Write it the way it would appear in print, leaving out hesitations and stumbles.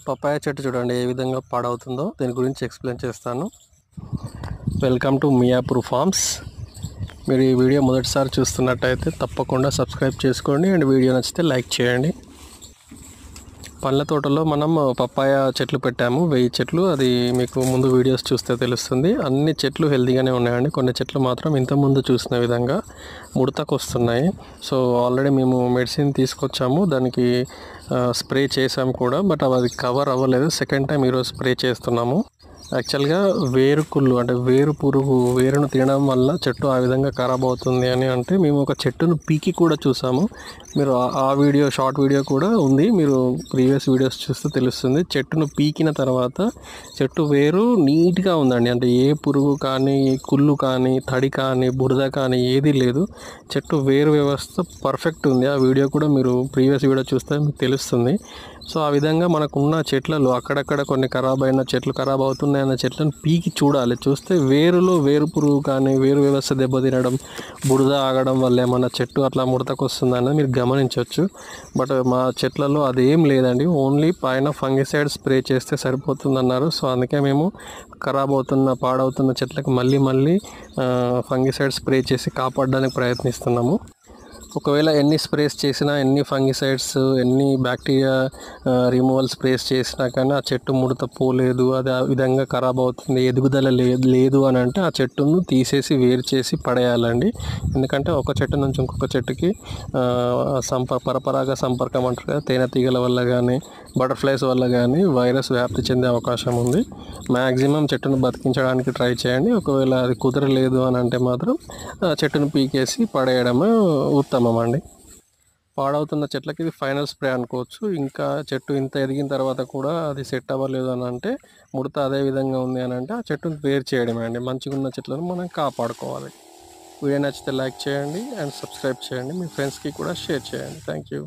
Papaya చెట్టు చూడండి ఏ విధంగా పాడవుతుందో దీని గురించి ఎక్స్ప్లెయిన్ చేస్తాను. Welcome to Miyapur farms. మీరు ఈ వీడియో మొదటిసారి చూస్తున్నట్టయితే తప్పకుండా సబ్స్క్రైబ్ చేసుకోండి అండ్ వీడియో నచ్చితే లైక్ చేయండి. పళ్ళ తోటలో మనం పపాయ చెట్లు పెట్టాము, 1000 చెట్లు. అది మీకు ముందు వీడియోస్ చూస్తే తెలుస్తుంది. అన్ని చెట్లు హెల్తీగానే ఉన్నాయండి. కొన్ని చెట్లు మాత్రం ఇంతకుముందు చూసిన విధంగా ముడతకు వస్తున్నాయి. సో ఆల్రెడీ మేము మెడిసిన్ తీసుకొచ్చాము, దానికి స్ప్రే చేసాము కూడా, బట్ అది కవర్ అవ్వలేదు. సెకండ్ టైం ఈరోజు స్ప్రే చేస్తున్నాము. యాక్చువల్గా వేరుకుళ్ళు అంటే వేరు పురుగు వేరును తినడం వల్ల చెట్టు ఆ విధంగా ఖరాబ్ అవుతుంది అని అంటే మేము ఒక చెట్టును పీకి కూడా చూసాము. మీరు ఆ వీడియో షార్ట్ వీడియో కూడా ఉంది, మీరు ప్రీవియస్ వీడియోస్ చూస్తే తెలుస్తుంది. చెట్టును పీకిన తర్వాత చెట్టు వేరు నీట్గా ఉందండి. అంటే ఏ పురుగు కానీ కుళ్ళు కానీ తడి కానీ బురద కానీ ఏది లేదు. చెట్టు వేరు వ్యవస్థ పర్ఫెక్ట్ ఉంది. ఆ వీడియో కూడా మీరు ప్రీవియస్ వీడియో చూస్తే మీకు తెలుస్తుంది. సో ఆ విధంగా మనకున్న చెట్లలో అక్కడక్కడ కొన్ని ఖరాబ్ అయిన చెట్లు ఖరాబ్ అవుతున్నాయన్న చెట్లను పీకి చూడాలి. చూస్తే వేరులో వేరు పురుగు కానీ వేరు వ్యవస్థ దెబ్బతినడం బురద ఆగడం వల్ల ఏమన్నా చెట్టు అట్లా ముడతకు వస్తుందన్నది మీరు గమనించవచ్చు. బట్ మా చెట్లలో అదేం లేదండి. ఓన్లీ పైన ఫంగిసైడ్ స్ప్రే చేస్తే సరిపోతుందన్నారు. సో అందుకే మేము ఖరాబ్ అవుతున్న పాడవుతున్న చెట్లకు మళ్ళీ ఫంగిసైడ్ స్ప్రే చేసి కాపాడడానికి ప్రయత్నిస్తున్నాము. ఒకవేళ ఎన్ని స్ప్రేస్ చేసినా, ఎన్ని ఫంగిసైడ్స్, ఎన్ని బ్యాక్టీరియా రిమూవల్ స్ప్రేస్ చేసినా కానీ ఆ చెట్టు ముడత పోలేదు, అది ఆ విధంగా ఖరాబ్ అవుతుంది, ఎదుగుదల లేదు అని అంటే ఆ చెట్టును తీసేసి వేరు చేసి పడేయాలండి. ఎందుకంటే ఒక చెట్టు నుంచి ఇంకొక చెట్టుకి పరపరాగ సంపర్కం అంటారు కదా, తేనెటీగల వల్ల కానీ బటర్ఫ్లైస్ వల్ల కానీ వైరస్ వ్యాప్తి చెందే అవకాశం ఉంది. మ్యాక్సిమం చెట్టును బతికించడానికి ట్రై చేయండి. ఒకవేళ అది కుదరలేదు అని అంటే మాత్రం చెట్టును పీకేసి పడేయడమే ఉత్తమం అండి. పాడవుతున్న చెట్లకి ఇది ఫైనల్ స్ప్రే అనుకోవచ్చు. ఇంకా చెట్టు ఇంత ఎదిగిన తర్వాత కూడా అది సెట్ అవ్వలేదు అని అంటే, ముడత అదే విధంగా ఉంది అని అంటే ఆ చెట్టును వేరు చేయడమే అండి. మంచిగా ఉన్న చెట్లను మనం కాపాడుకోవాలి. వీడియో నచ్చితే లైక్ చేయండి అండ్ సబ్స్క్రైబ్ చేయండి. మీ ఫ్రెండ్స్కి కూడా షేర్ చేయండి. Thank you.